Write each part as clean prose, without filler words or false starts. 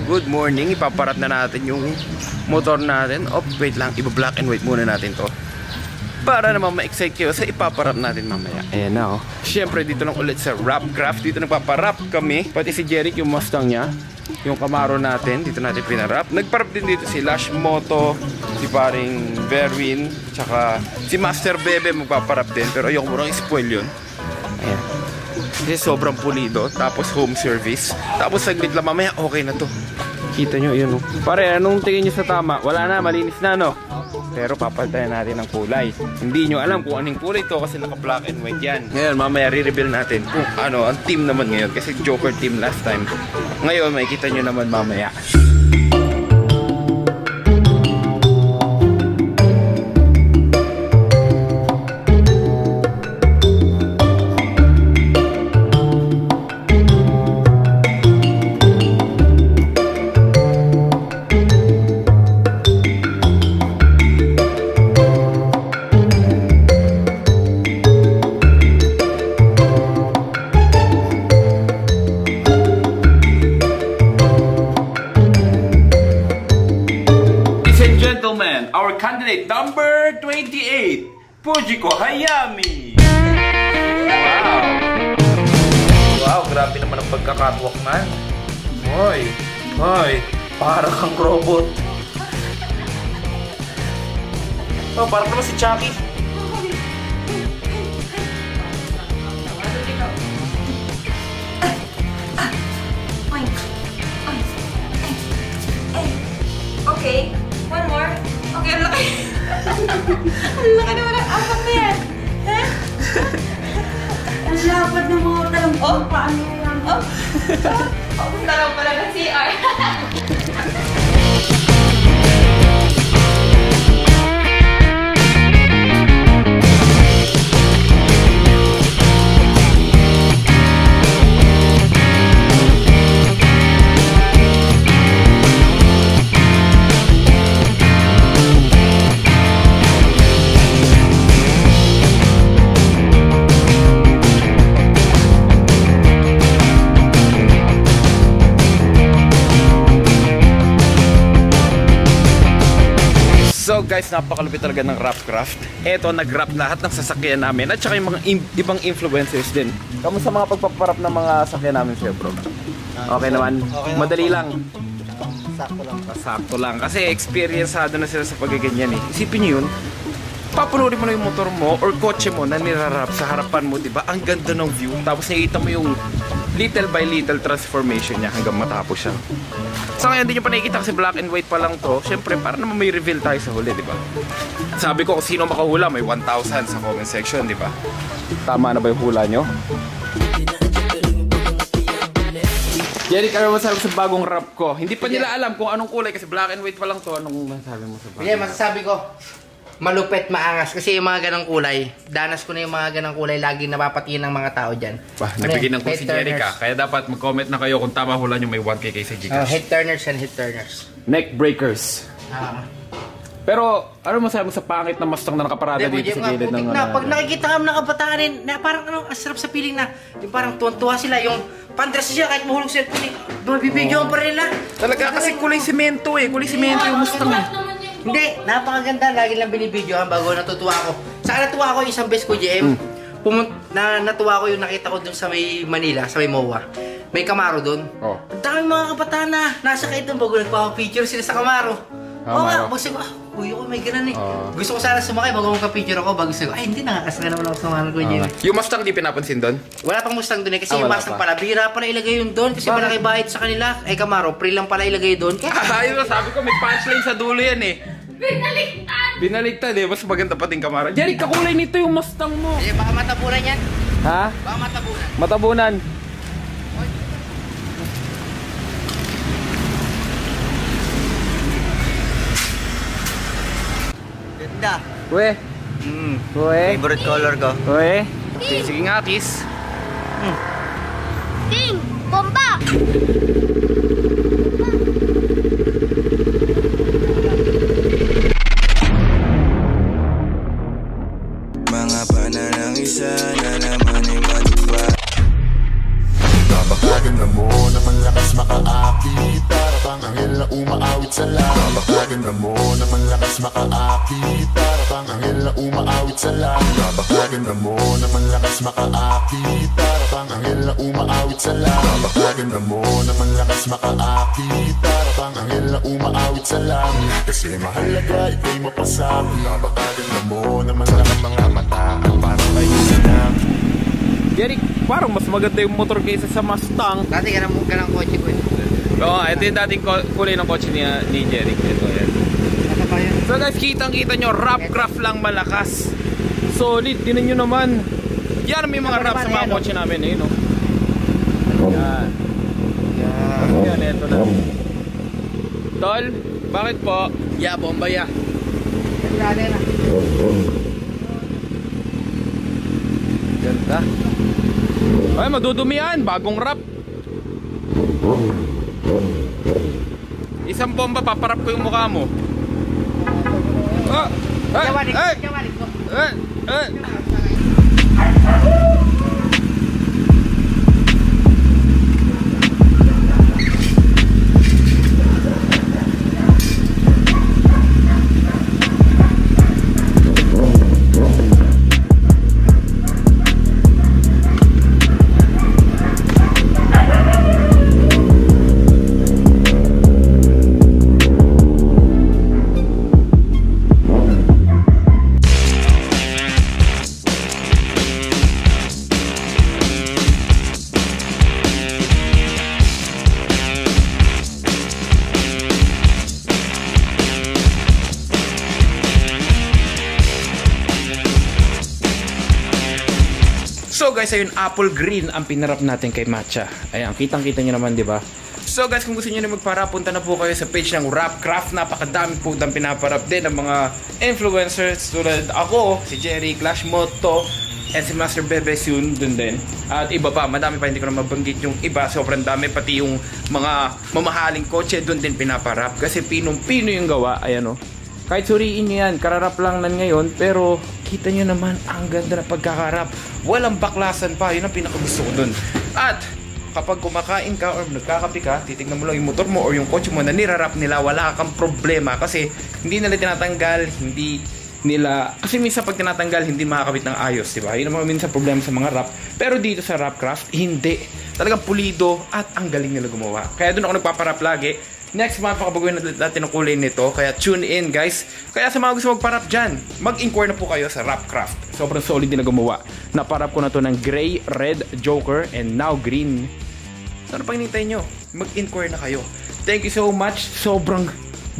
good morning. Ipaparat na natin yung motor natin. Oh, wait lang, iba-black and white muna natin to para naman ma-excite kayo sa ipaparap natin mamaya. Ayan na, oh. Siyempre, dito lang ulit sa Rapcraft. Dito nagpaparap kami. Pati si Jeric, yung Mustang niya, yung Camaro natin, dito natin pinarap. Nagparap din dito si Lash Moto, si paring Verwin, tsaka si Master Bebe magpaparap din. Pero ayoko mo nang spoil yun. Ayan. Kasi sobrang pulido. Tapos home service. Tapos saglit lang mamaya, okay na to. Kita nyo, yun, oh. Pare, anong tingin nyo sa tama? Wala na, malinis na, no? Pero papalitan natin ng kulay. Hindi nyo alam kung anong kulay to kasi naka-black and white yan. Ngayon, mamaya re-reveal natin kung ano, ang team naman ngayon. Kasi Joker team last time. Ngayon, makikita nyo naman mamaya. Our candidate number 28, Fujiko Hayami. Wow! Wow, grabe naman ang pagkakatwalk man. Hoy, hoy, para kang robot. Oh, parang naman si Chucky. Okay, one more. Okay, ang laki. Ang laki naman ang apat na yan. Ang lapad ng mga talang. Oh, paano yan? Oh, talang pala ng CR. So guys, napakalupit talaga ng Rapcraft. Eto, nag-wrap lahat ng sasakyan namin at saka yung mga ibang influencers din. Kamusta mga pagpaparap ng mga sasakyan namin sa'yo, bro? Okay naman? Okay, madali lang? Sakto lang. Sakto lang. Kasi experienceado na sila sa pagkaganyan eh. Isipin nyo yun, papunurin mo na yung motor mo or kotse mo na nirarap sa harapan mo, diba? Ang ganda ng view. Tapos nakikita mo yung little by little transformation niya hanggang matapos siya. So ngayon, hindi nyo pa nakikita kasi black and white pa lang to. Siyempre, para naman may reveal tayo sa huli, diba? Sabi ko kung sino makahula, may 1,000 sa comment section, diba? Tama na ba yung hula nyo? Jeric, ano masasabi sa bagong rap ko? Hindi pa nila alam kung anong kulay kasi black and white pa lang to. Anong masasabi mo sa bagong? Yeah, masasabi ko, malupit, maangas. Kasi yung mga ganang kulay, danas ko na yung mga ganang kulay, lagi napapatingin ng mga tao dyan. Nabigyan ko si Jeric ha. Kaya dapat mag-comment na kayo kung tama hula nyo may 1K kayo sa Gcash. Head turners and head turners. Neck breakers. Pero, ano masasabi mo sa pangit na Mustang na nakaparada dito sa gilid ng... Pag nakikita ka ng kabataan rin, na parang ang sarap sa piling na, yung parang tuwan-tuwa sila, yung pandras siya kahit mahulog sila, bibidyoan pa rin nila. Talaga kasi kulay simento eh. Kulay simento yung Mustang eh. Hindi, napakaganda. Lagi lang binibidyohan bago natutuwa ako. Saka natuwa ako isang beses ko, JM. Natuwa ko yung nakita ko dun sa may Manila, sa may MOA. May Camaro dun. Oh. Ang daming mga kabataan na nasa kayo dun bago nagpapapicture sila sa Camaro. Oo nga, gusto ko, uy ako may ganan eh. Gusto ko sana sumakay bago magka-picture ako, bago sabi ko, ay hindi, nakakasaka naman ako sumakay ko, JM. Yung Mustang di pinapansin dun? Wala pang Mustang dun eh, kasi yung Mustang pala, bira pala ilagay yun dun, kasi malaki bayad sa kanila. Ay Camaro, free lang pala ilagay dun. Ayun, sabi ko, may punchline sa dulo yan eh. Binaligtad! Binaligtad eh, mas maganda pa din Camaro. Jeric, kakulay nito yung Mustang mo. Eh, baka matabunan yan. Ha? Baka matabunan. Matabunan. Ganda. Uwe. Uwe. Favorite color ko. Uwe. Sige nga, kiss. Ding! Bomba! Mga pananang isa na naman ay matupad. Napakaganda mo na malakas makaakit. Para bang anghel na umaawit sa langit. Napakaganda mo naman lakas makaakit. Para bang anghel na umaawit sa langit. Napakaganda mo naman lakas makaakit. Para bang anghel na umaawit sa langit. Napakaganda mo naman lakas makaakit. Para bang anghel na umaawit sa langit. Kasi mahalaga ika'y mapasabi. Napakaganda mo naman lakas mga mata. Parang kayo sinang. Jeric, parang mas maganda yung motor kaysa sa Mustang. Dati ka ng kotse ko. Oo, ito yung dating kulay ng kotse ni Jeric. Ito yan. Ano ba yun? So guys, kitang-kita nyo, Rapcraft lang malakas. Solid, tinan nyo naman. Yan may mga rap sa mga kotse namin eh, no? Yan. Yan, ito na. Tol, bakit po? Ya, bomba ya. Ganda. Ay, madudumi yan. Bagong rap. Isang bomba, paparap ko yung mukha mo. Oh! Hey! Hey! So guys, ayun, apple green ang pinarap natin kay Matcha. Ayan, kitang-kita nyo naman, di ba? So guys, kung gusto nyo na magparap, punta na po kayo sa page ng Rapcraft. Napakadami po ang pinaparap din ng mga influencers tulad ako, si Jerry, Clash Moto, and si Master Bebe soon dun din. At iba pa, madami pa, hindi ko na mabanggit yung iba. Sobrang dami, pati yung mga mamahaling kotse dun din pinaparap. Kasi pinong-pino yung gawa, ayan o. Kahit suriin nyo yan, kararap lang nan ngayon, pero kita nyo naman ang ganda na pagkakarap. Walang baklasan pa, yun ang pinakagusto ko dun. At kapag kumakain ka or nagkakape ka, titignan mo lang yung motor mo or yung kotse mo na nirarap nila, wala kang problema. Kasi hindi nila tinatanggal, hindi nila... Kasi minsan pag tinatanggal, hindi makakabit ng ayos, diba? Yun ang minsan problema sa mga rap. Pero dito sa Rapcraft, hindi. Talagang pulido at ang galing nila gumawa. Kaya dun ako nagpaparap lagi. Next month, pakabaguhin natin ang kulay nito. Kaya tune in, guys. Kaya sa mga gusto magparap dyan, mag-inquire na po kayo sa Rapcraft. Sobrang solid din na gumawa. Naparap ko na to ng gray, red, joker, and now green. So ano pang hinintay nyo? Mag-inquire na kayo. Thank you so much. Sobrang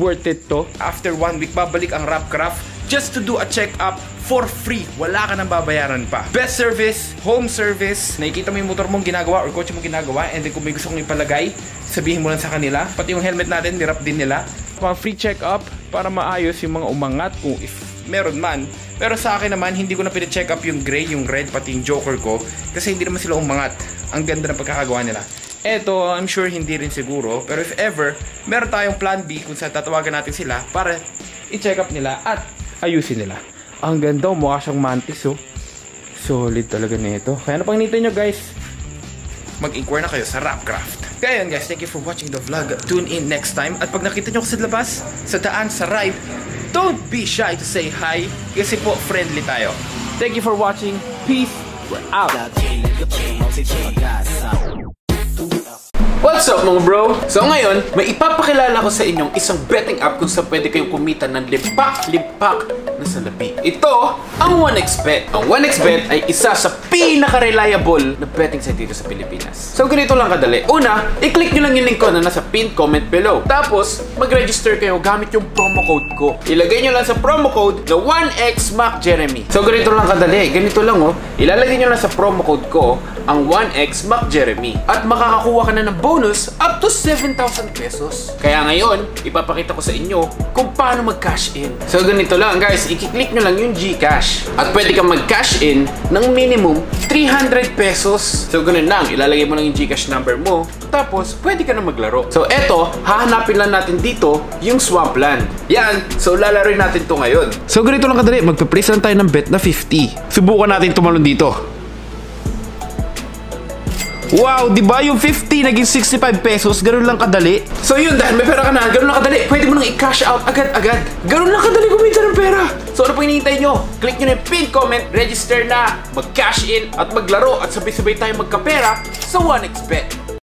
worth it to. After 1 week, babalik ang Rapcraft just to do a check-up for free. Wala ka nang babayaran pa. Best service, home service. Nakikita mo yung motor mong ginagawa or kotse mong ginagawa, and then kung may gusto kong ipalagay, sabihin mo lang sa kanila. Pati yung helmet natin, nirap din nila. Mga free check-up para maayos yung mga umangat kung if meron man. Pero sa akin naman, hindi ko na pina-check up yung gray, yung red, pati yung joker ko. Kasi hindi naman sila umangat. Ang ganda ng pagkakagawa nila. Eto, I'm sure hindi rin siguro. Pero if ever, meron tayong plan B kung saan tatawagan natin sila para i-check up nila at ayusin nila. Ang ganda, mukha siyang mantis, oh. Solid talaga nito. Kaya ano pang nito nyo, guys? Mag-inquire na kayo sa Rapcraft. Kaya yun, guys, thank you for watching the vlog. Tune in next time. At pag nakita nyo ko sa labas, sa daan, sa ride, don't be shy to say hi. Kasi po, friendly tayo. Thank you for watching. Peace. We're out. What's up mga bro? So ngayon, may ipapakilala ko sa inyong isang betting app kung saan pwede kayong kumita ng limpak na salapi. Ito, ang 1xBet. Ang 1xBet ay isa sa pinaka-reliable na betting site dito sa Pilipinas. So ganito lang kadali. Una, i-click nyo lang yung link ko na nasa pinned comment below. Tapos, mag-register kayo gamit yung promo code ko. Ilagay nyo lang sa promo code na 1xMacJeremy. So ganito lang kadali. Ganito lang oh. Ilalagay nyo lang sa promo code ko ang 1xMacJeremy. At makakakuha ka na ng bonus up to 7,000 pesos. Kaya ngayon, ipapakita ko sa inyo kung paano mag-cash in. So ganito lang guys, i-click nyo lang yung GCash. At pwede kang mag-cash in ng minimum 300 pesos. So ganun lang, ilalagay mo lang yung GCash number mo. Tapos, pwede ka na maglaro. So eto, hahanapin lang natin dito yung Swampland. Yan, so lalaroin natin to ngayon. So ganito lang kadali, magpe-place lang tayo ng bet na 50. Subukan natin tumalon dito. Wow, di ba yung 50 naging 65 pesos, ganun lang kadali. So yun, dahil may pera ka na, ganun lang kadali, pwede mo nang i-cash out agad-agad. Ganun lang kadali kumita ng pera. So ano pa hinihintay nyo? Click nyo na yung pin comment, register na, mag-cash in at maglaro at sabay-sabay tayo magkapera sa 1xBet.